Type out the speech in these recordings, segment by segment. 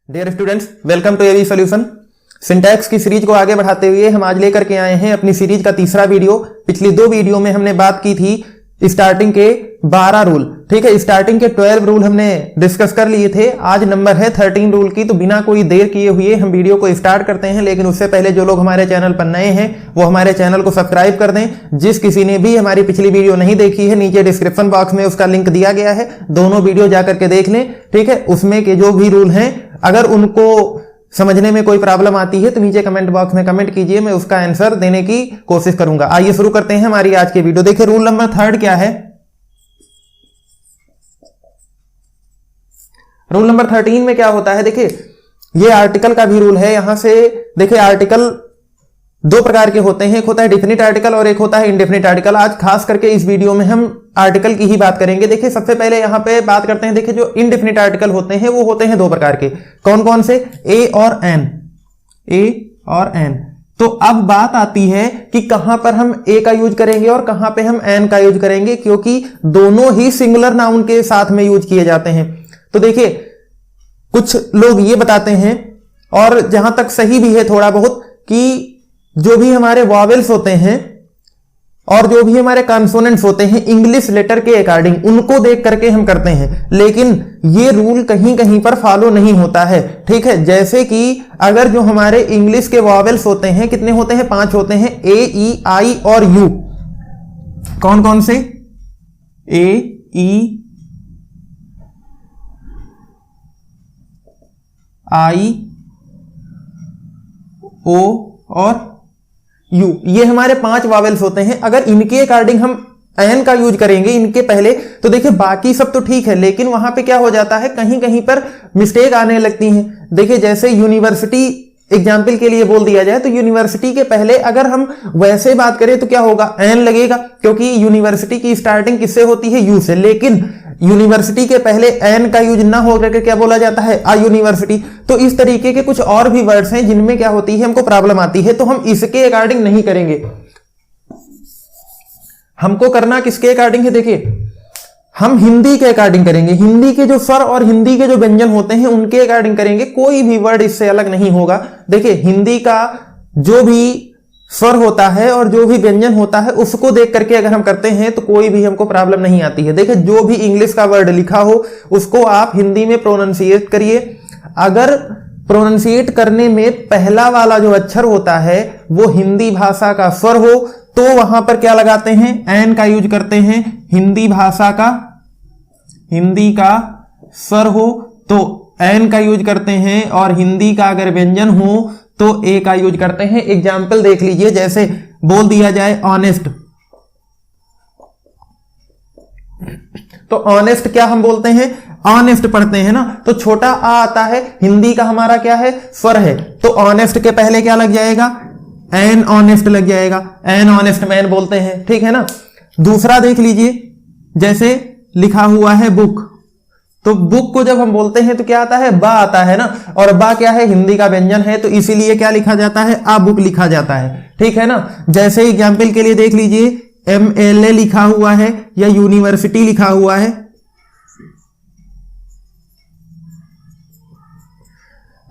Dear students, welcome to AV solution. Syntax की series को आगे बढ़ाते हुए हम आज लेकर के आए हैं अपनी सीरीज का तीसरा वीडियो। पिछली दो वीडियो में हमने बात की थी स्टार्टिंग के 12 रूल, ठीक है। स्टार्टिंग के 12 रूल हमने डिस्कस कर लिए थे। आज नंबर है 13 रूल की। तो बिना कोई देर किए हुए हम वीडियो को स्टार्ट करते हैं, लेकिन उससे पहले जो लोग हमारे चैनल पर नए हैं वो हमारे चैनल को सब्सक्राइब कर दें। जिस किसी ने भी हमारी पिछली वीडियो नहीं देखी है, नीचे डिस्क्रिप्शन बॉक्स में उसका लिंक दिया गया है, दोनों वीडियो जाकर के देख लें, ठीक है। उसमें के जो भी रूल हैं, अगर उनको समझने में कोई प्रॉब्लम आती है तो नीचे कमेंट बॉक्स में कमेंट कीजिए, मैं उसका आंसर देने की कोशिश करूंगा। आइए शुरू करते हैं हमारी आज की वीडियो। देखिए रूल नंबर 3 क्या है। रूल नंबर 13 में क्या होता है, देखिए ये आर्टिकल का भी रूल है। यहां से देखिए आर्टिकल दो प्रकार के होते हैं, एक होता है डेफिनिट आर्टिकल और एक होता है इंडेफिनिट आर्टिकल। आज खास करके इस वीडियो में हम आर्टिकल की ही बात करेंगे। देखिए सबसे पहले यहां पे बात करते हैं, देखिए जो इंडेफिनिट आर्टिकल होते हैं वो होते हैं दो प्रकार के। कौन कौन से? ए और एन। ए और एन। तो अब बात आती है कि कहां पर हम ए का यूज करेंगे और कहां पे हम एन का यूज करेंगे, क्योंकि दोनों ही सिंगुलर नाउन के साथ में यूज किए जाते हैं। तो देखिए कुछ लोग ये बताते हैं, और जहां तक सही भी है थोड़ा बहुत, कि जो भी हमारे वॉवेल्स होते हैं और जो भी हमारे कॉन्सोनेंट्स होते हैं इंग्लिश लेटर के अकॉर्डिंग, उनको देख करके हम करते हैं। लेकिन ये रूल कहीं कहीं पर फॉलो नहीं होता है, ठीक है। जैसे कि अगर जो हमारे इंग्लिश के वॉवेल्स होते हैं, कितने होते हैं? 5 होते हैं, ए, ई, आई और यू। कौन कौन से? ए, ई, आई, ओ और यू, ये हमारे 5 वॉवेल्स होते हैं। अगर इनके अकॉर्डिंग हम एन का यूज करेंगे इनके पहले, तो देखिए बाकी सब तो ठीक है, लेकिन वहां पे क्या हो जाता है, कहीं कहीं पर मिस्टेक आने लगती हैं। देखिए जैसे यूनिवर्सिटी एग्जाम्पल के लिए बोल दिया जाए, तो यूनिवर्सिटी के पहले अगर हम वैसे बात करें तो क्या होगा? एन लगेगा, क्योंकि यूनिवर्सिटी की स्टार्टिंग किससे होती है? यू से। लेकिन यूनिवर्सिटी के पहले एन का यूज ना हो करके क्या बोला जाता है? आ यूनिवर्सिटी। तो इस तरीके के कुछ और भी वर्ड्स हैं जिनमें क्या होती है, हमको प्रॉब्लम आती है, तो हम इसके अकॉर्डिंग नहीं करेंगे। हमको करना किसके अकॉर्डिंग है? देखिए हम हिंदी के अकॉर्डिंग करेंगे। हिंदी के जो स्वर और हिंदी के जो व्यंजन होते हैं उनके अकॉर्डिंग करेंगे। कोई भी वर्ड इससे अलग नहीं होगा। देखिए हिंदी का जो भी स्वर होता है और जो भी व्यंजन होता है उसको देख करके अगर हम करते हैं तो कोई भी हमको प्रॉब्लम नहीं आती है। देखिए जो भी इंग्लिश का वर्ड लिखा हो उसको आप हिंदी में प्रोनाउंसिएट करिए। अगर प्रोनाउंसिएट करने में पहला वाला जो अक्षर होता है वो हिंदी भाषा का स्वर हो तो वहां पर क्या लगाते हैं? एन का यूज करते हैं। हिंदी भाषा का, हिंदी का स्वर हो तो एन का यूज करते हैं, और हिंदी का अगर व्यंजन हो तो ए का यूज करते हैं। एग्जाम्पल देख लीजिए, जैसे बोल दिया जाए ऑनेस्ट, तो ऑनेस्ट क्या हम बोलते हैं? ऑनेस्ट पढ़ते हैं ना, तो छोटा आ आता है, हिंदी का हमारा क्या है? स्वर है, तो ऑनेस्ट के पहले क्या लग जाएगा? एन ऑनेस्ट लग जाएगा। एन ऑनेस्ट मैन बोलते हैं, ठीक है ना। दूसरा देख लीजिए, जैसे लिखा हुआ है बुक, तो बुक को जब हम बोलते हैं तो क्या आता है? बा आता है ना, और बा क्या है? हिंदी का व्यंजन है, तो इसीलिए क्या लिखा जाता है? आ बुक लिखा जाता है, ठीक है ना। जैसे एग्जाम्पल के लिए देख लीजिए, MLA लिखा हुआ है या यूनिवर्सिटी लिखा हुआ है।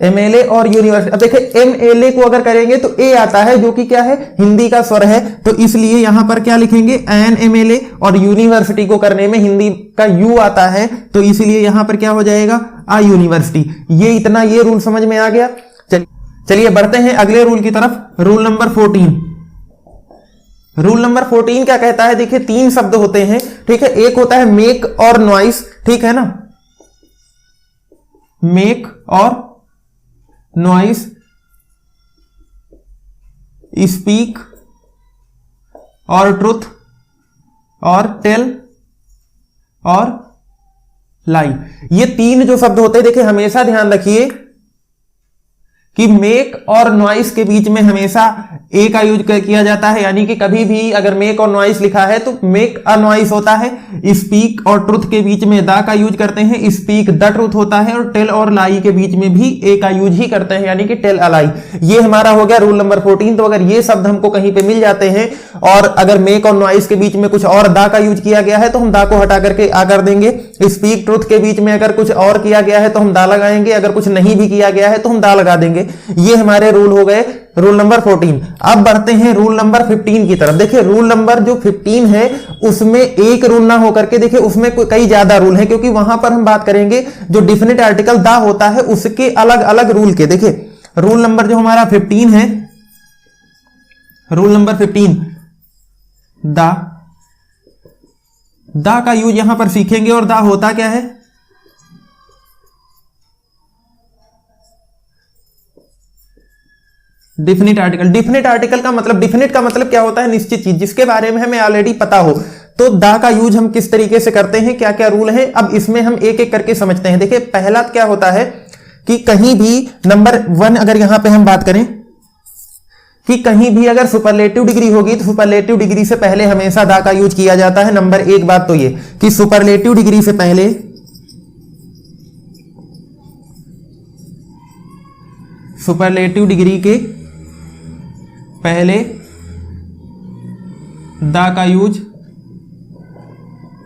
MLA और यूनिवर्सिटी। अब देखिए MLA को अगर करेंगे तो ए आता है, जो कि क्या है? हिंदी का स्वर है, तो इसलिए यहां पर क्या लिखेंगे? N MLA। और यूनिवर्सिटी को करने में हिंदी का यू आता है, तो इसलिए यहां पर क्या हो जाएगा? आ यूनिवर्सिटी। ये इतना ये रूल समझ में आ गया। चलिए बढ़ते हैं अगले रूल की तरफ। Rule number 14। रूल नंबर 14 क्या कहता है? देखिए 3 शब्द होते हैं, ठीक है। एक होता है मेक और नॉइस, ठीक है ना। मेक और नॉइस, स्पीक और ट्रुथ और टेल और लाई। ये 3 जो शब्द होते हैं, देखिए हमेशा ध्यान रखिए कि मेक और नॉइस के बीच में हमेशा ए का यूज किया जाता है, यानी कि कभी भी अगर मेक और नॉइस लिखा है तो मेक अ नॉइस होता है। स्पीक और ट्रुथ के बीच में द का यूज करते हैं, स्पीक द ट्रुथ होता है। और टेल और लाई के बीच में भी ए का यूज ही करते हैं, यानी कि टेल अ लाई। ये हमारा हो गया रूल नंबर 14। तो अगर ये शब्द हमको कहीं पे मिल जाते हैं और अगर मेक और नॉइस के बीच में कुछ और द का यूज किया गया है तो हम द को हटा करके आ कर देंगे। स्पीक ट्रुथ के बीच में अगर कुछ और किया गया है तो हम दा लगाएंगे, अगर कुछ नहीं भी किया गया है तो हम दा लगा देंगे। ये हमारे रूल हो गए रूल नंबर 14। अब बढ़ते हैं रूल नंबर 15 की तरफ। देखिए रूल नंबर जो 15 है उसमें एक रूल ना होकर के देखिए उसमें कई ज्यादा रूल हैं, क्योंकि वहां पर हम बात करेंगे जो डिफिनिट आर्टिकल दा होता है उसके अलग अलग रूल के। देखिए रूल नंबर जो हमारा 15 है, रूल नंबर 15 दा का यूज यहां पर सीखेंगे। और दा होता क्या है? Definite article. डिफिनिट आर्टिकल का मतलब, डिफिनिट का मतलब क्या होता है? निश्चित चीज, जिसके बारे में हमें ऑलरेडी पता हो। तो दा का यूज हम किस तरीके से करते हैं, क्या क्या रूल है, अब इसमें हम एक एक करके समझते हैं। देखिए पहला क्या होता है कि कहीं भी नंबर 1 अगर यहां पे हम बात करें कि कहीं भी अगर सुपरलेटिव डिग्री होगी तो सुपरलेटिव डिग्री से पहले हमेशा दा का यूज किया जाता है। नंबर 1 बात तो ये कि सुपरलेटिव डिग्री से पहले सुपरलेटिव डिग्री के पहले दा का यूज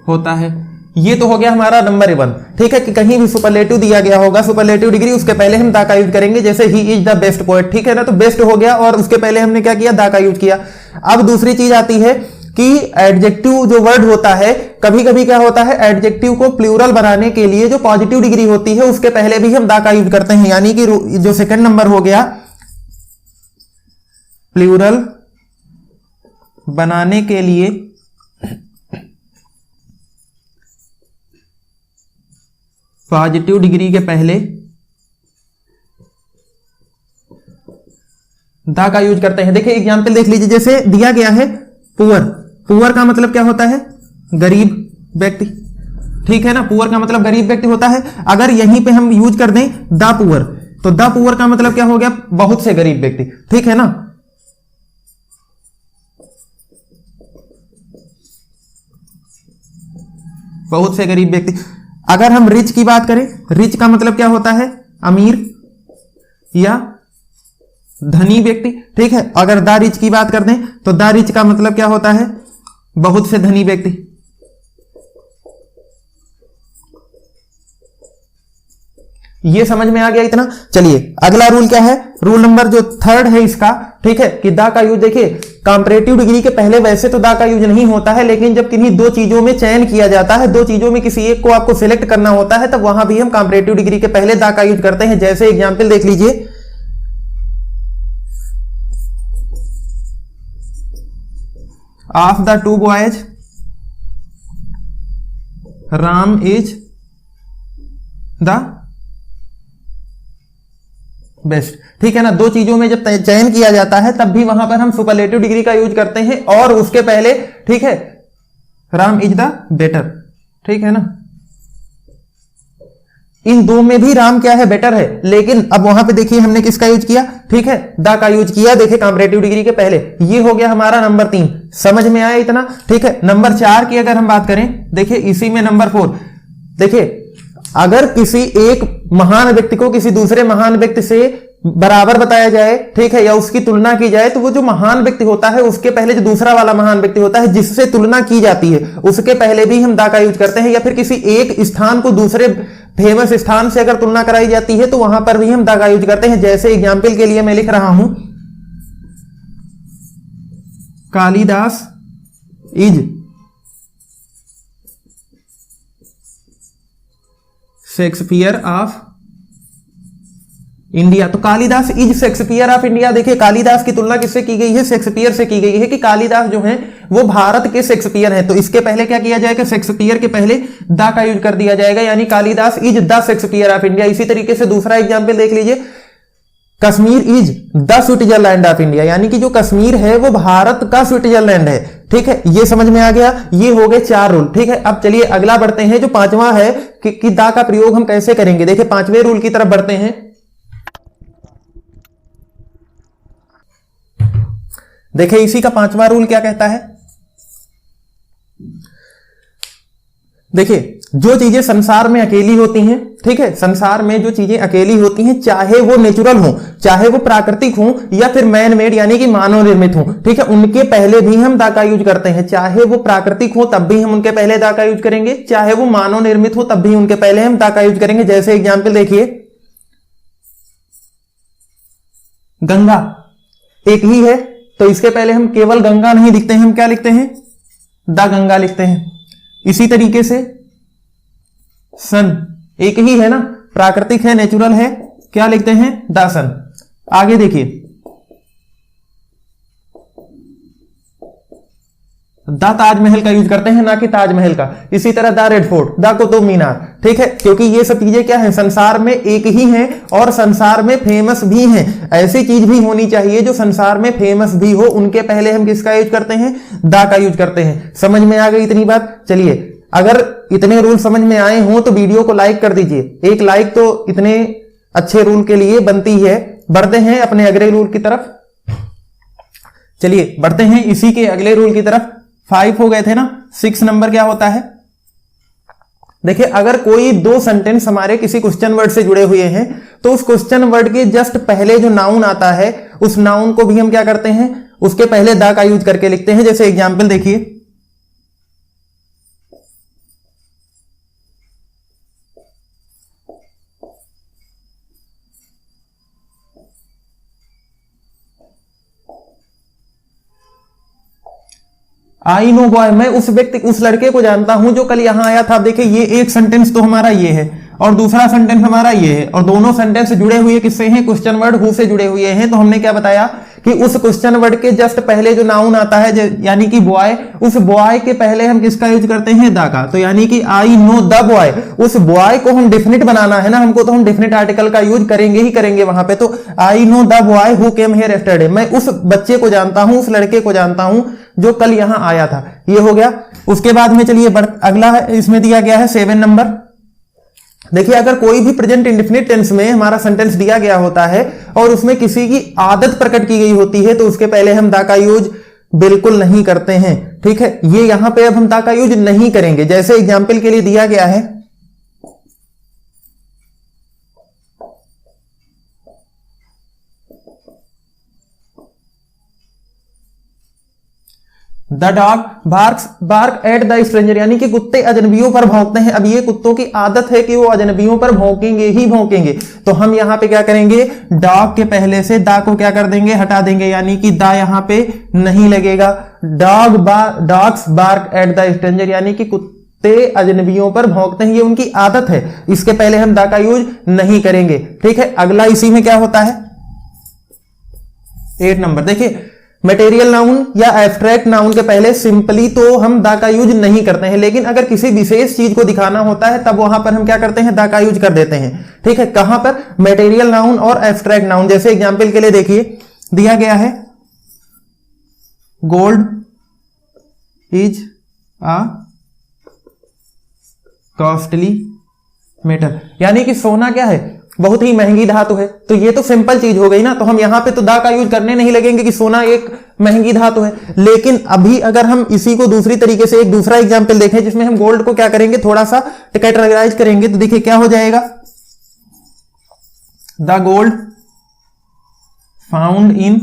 होता है। ये तो हो गया हमारा नंबर 1, ठीक है, कि कहीं भी सुपरलेटिव दिया गया होगा सुपरलेटिव डिग्री, उसके पहले हम दा का यूज करेंगे। जैसे he is the best poet, ठीक है ना, तो बेस्ट हो गया और उसके पहले हमने क्या किया? दा का यूज किया। अब दूसरी चीज आती है कि एडजेक्टिव जो वर्ड होता है, कभी कभी क्या होता है एडजेक्टिव को प्लूरल बनाने के लिए जो पॉजिटिव डिग्री होती है उसके पहले भी हम दा का यूज करते हैं। यानी कि जो सेकंड नंबर हो गया, प्लूरल बनाने के लिए पॉजिटिव डिग्री के पहले दा का यूज करते हैं। देखिए एग्जांपल देख लीजिए, जैसे दिया गया है पुअर। पुअर का मतलब क्या होता है? गरीब व्यक्ति, ठीक है ना, पुअर का मतलब गरीब व्यक्ति होता है। अगर यहीं पे हम यूज कर दें द पुअर, तो द पुअर का मतलब क्या हो गया? बहुत से गरीब व्यक्ति, ठीक है ना। बहुत से गरीब व्यक्ति। अगर हम रिच की बात करें, रिच का मतलब क्या होता है? अमीर या धनी व्यक्ति, ठीक है। अगर द रिच की बात कर दें तो द रिच का मतलब क्या होता है? बहुत से धनी व्यक्ति। ये समझ में आ गया इतना। चलिए अगला रूल क्या है? रूल नंबर जो 3 है इसका, ठीक है, कि दा का यूज। देखिए कंपैरेटिव डिग्री के पहले वैसे तो दा का यूज नहीं होता है, लेकिन जब किन्हीं दो चीजों में चयन किया जाता है, दो चीजों में किसी एक को आपको सिलेक्ट करना होता है, तब वहां भी हम कंपैरेटिव डिग्री के पहले दा का यूज करते हैं। जैसे एग्जांपल देख लीजिए, of the 2 boys Ram is the best, ठीक है ना। दो चीजों में जब चयन किया जाता है तब भी वहां पर हम सुपरलेटिव डिग्री का यूज करते हैं और उसके पहले, ठीक है, राम इज द बेटर, ठीक है ना। इन दो में भी राम क्या है? बेटर है। लेकिन अब वहां पे देखिए हमने किसका यूज किया? ठीक है, द का यूज किया। देखिए कंपैरेटिव डिग्री के पहले। ये हो गया हमारा नंबर 3। समझ में आया इतना? ठीक है। नंबर 4 की अगर हम बात करें, देखिए इसी में नंबर 4, देखिए अगर किसी एक महान व्यक्ति को किसी दूसरे महान व्यक्ति से बराबर बताया जाए, ठीक है, या उसकी तुलना की जाए, तो वो जो महान व्यक्ति होता है उसके पहले जो दूसरा वाला महान व्यक्ति होता है जिससे तुलना की जाती है उसके पहले भी हम दा का यूज करते हैं। या फिर किसी एक स्थान को दूसरे फेमस स्थान से अगर तुलना कराई जाती है तो वहां पर भी हम दा का यूज करते हैं। जैसे एग्जाम्पल के लिए मैं लिख रहा हूं, Kalidas is Shakespeare of India. तो Kalidas is Shakespeare of India. देखिए कालिदास की तुलना किससे की गई है? शेक्सपियर से की गई है, कि कालिदास जो है वो भारत के शेक्सपियर हैं। तो इसके पहले क्या किया जाएगा? शेक्सपियर के पहले दा का यूज कर दिया जाएगा, यानी Kalidas is the Shakespeare of India. इसी तरीके से दूसरा एग्जाम्पल देख लीजिए, Kashmir is the Switzerland of India, यानी कि जो कश्मीर है वो भारत का स्विट्जरलैंड है। ठीक है, ये समझ में आ गया। ये हो गए 4 रूल। ठीक है, अब चलिए अगला बढ़ते हैं, जो 5वां है कि दा का प्रयोग हम कैसे करेंगे। देखिए 5वें रूल की तरफ बढ़ते हैं। देखिए इसी का 5वां रूल क्या कहता है, देखिए जो चीजें संसार में अकेली होती हैं, ठीक है, संसार में जो चीजें अकेली होती हैं, चाहे वो नेचुरल हो, चाहे वो प्राकृतिक हो, या फिर मैन मेड यानी कि मानव निर्मित हो, ठीक है, उनके पहले भी हम दा का यूज करते हैं। चाहे वो प्राकृतिक हो तब भी हम उनके पहले दा का यूज करेंगे, चाहे वो मानव निर्मित हो तब भी उनके पहले हम दा का यूज करेंगे। जैसे एग्जाम्पल देखिए, गंगा एक ही है तो इसके पहले हम केवल गंगा नहीं लिखते हैं, हम क्या लिखते हैं, दा गंगा लिखते हैं। इसी तरीके से सन एक ही है ना, प्राकृतिक है, नेचुरल है, क्या लिखते हैं, दा सन। आगे देखिए, दा ताजमहल का यूज करते हैं, ना कि ताजमहल का। इसी तरह दा रेड फोर्ट, दा कुतुब मीनार, ठीक है, क्योंकि ये सब चीजें क्या है, संसार में एक ही हैं और संसार में फेमस भी हैं। ऐसी चीज भी होनी चाहिए जो संसार में फेमस भी हो, उनके पहले हम किसका यूज करते हैं, दा का यूज करते हैं। समझ में आ गई इतनी बात। चलिए, अगर इतने रूल समझ में आए हों तो वीडियो को लाइक कर दीजिए, एक लाइक तो इतने अच्छे रूल के लिए बनती है। बढ़ते हैं अपने अगले रूल की तरफ। चलिए बढ़ते हैं इसी के अगले रूल की तरफ। 5 हो गए थे ना, 6 नंबर क्या होता है, देखिए अगर कोई 2 सेंटेंस हमारे किसी क्वेश्चन वर्ड से जुड़े हुए हैं तो उस क्वेश्चन वर्ड के जस्ट पहले जो नाउन आता है उस नाउन को भी हम क्या करते हैं, उसके पहले दा का यूज करके लिखते हैं। जैसे एग्जाम्पल देखिए, आई नो बॉय, मैं उस व्यक्ति, उस लड़के को जानता हूं जो कल यहां आया था। देखिए ये एक सेंटेंस तो हमारा ये है और दूसरा सेंटेंस हमारा ये है, और दोनों सेंटेंस जुड़े हुए किससे हैं, क्वेश्चन वर्ड हु से जुड़े हुए हैं। तो हमने क्या बताया कि उस क्वेश्चन वर्ड के जस्ट पहले जो नाउन आता है यानी कि बॉय, उस बॉय के पहले हम किसका यूज करते हैं, दा का। तो यानी कि आई नो द बॉय, उस बॉय को हम डेफिनेट बनाना है ना हमको, तो हम डेफिनेट आर्टिकल का यूज करेंगे ही करेंगे वहां पे। तो I know the boy who came here yesterday, मैं उस बच्चे को जानता हूं, उस लड़के को जानता हूं जो कल यहां आया था। ये हो गया। उसके बाद में चलिए अगला है, इसमें दिया गया है 7 नंबर। देखिए अगर कोई भी प्रेजेंट इंडेफिनिट टेंस में हमारा सेंटेंस दिया गया होता है और उसमें किसी की आदत प्रकट की गई होती है तो उसके पहले हम दा का यूज बिल्कुल नहीं करते हैं, ठीक है। ये यहां पे अब हम दा का यूज नहीं करेंगे। जैसे एग्जाम्पल के लिए दिया गया है, the dog bark at the stranger, यानी कि कुत्ते अजनबियों पर भौंकते हैं। अब ये कुत्तों की आदत है कि वो अजनबियों पर भौंकेंगे ही भौंकेंगे। तो हम यहां पे क्या करेंगे, डॉग के पहले से दा को क्या कर देंगे, हटा देंगे, यानी कि दा यहां पे नहीं लगेगा। Dogs bark at the stranger, यानी कि कुत्ते अजनबियों पर भौंकते हैं, ये उनकी आदत है, इसके पहले हम दा का यूज नहीं करेंगे, ठीक है। अगला इसी में क्या होता है, 8 नंबर। देखिए मटेरियल नाउन या एब्स्ट्रैक्ट नाउन के पहले सिंपली तो हम दा का यूज नहीं करते हैं, लेकिन अगर किसी विशेष चीज को दिखाना होता है तब वहां पर हम क्या करते हैं, दा का यूज कर देते हैं, ठीक है। कहां पर, मटेरियल नाउन और एब्स्ट्रैक्ट नाउन। जैसे एग्जांपल के लिए देखिए दिया गया है, gold is a costly metal, यानी कि सोना क्या है, बहुत ही महंगी धातु है। तो ये तो सिंपल चीज हो गई ना, तो हम यहां पे तो दा का यूज करने नहीं लगेंगे कि सोना एक महंगी धातु है। लेकिन अभी अगर हम इसी को दूसरी तरीके से एक दूसरा एग्जांपल देखें जिसमें हम गोल्ड को क्या करेंगे, थोड़ा सा कैटेगराइज करेंगे, तो देखिए क्या हो जाएगा, the gold found in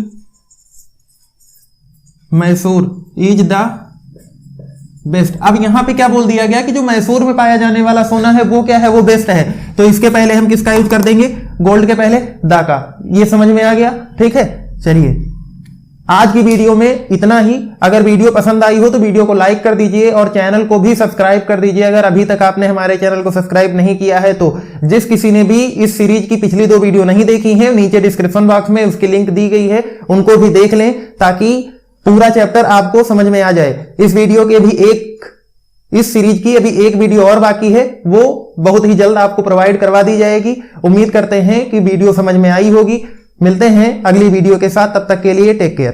Mysore is the best. अब यहां पे क्या बोल दिया गया कि जो मैसूर में पाया जाने वाला सोना है वो क्या है, वो बेस्ट है। तो इसके पहले हम किसका यूज कर देंगे, गोल्ड के पहले दा का। ये समझ में आ गया, ठीक है। चलिए आज की वीडियो में इतना ही। अगर वीडियो पसंद आई हो तो वीडियो को लाइक कर दीजिए और चैनल को भी सब्सक्राइब कर दीजिए। अगर अभी तक आपने हमारे चैनल को सब्सक्राइब नहीं किया है तो जिस किसी ने भी इस सीरीज की पिछली 2 वीडियो नहीं देखी है, नीचे डिस्क्रिप्शन बॉक्स में उसकी लिंक दी गई है, उनको भी देख लें ताकि पूरा चैप्टर आपको समझ में आ जाए। इस वीडियो के भी इस सीरीज की अभी एक वीडियो और बाकी है, वो बहुत ही जल्द आपको प्रोवाइड करवा दी जाएगी। उम्मीद करते हैं कि वीडियो समझ में आई होगी। मिलते हैं अगली वीडियो के साथ, तब तक के लिए टेक केयर।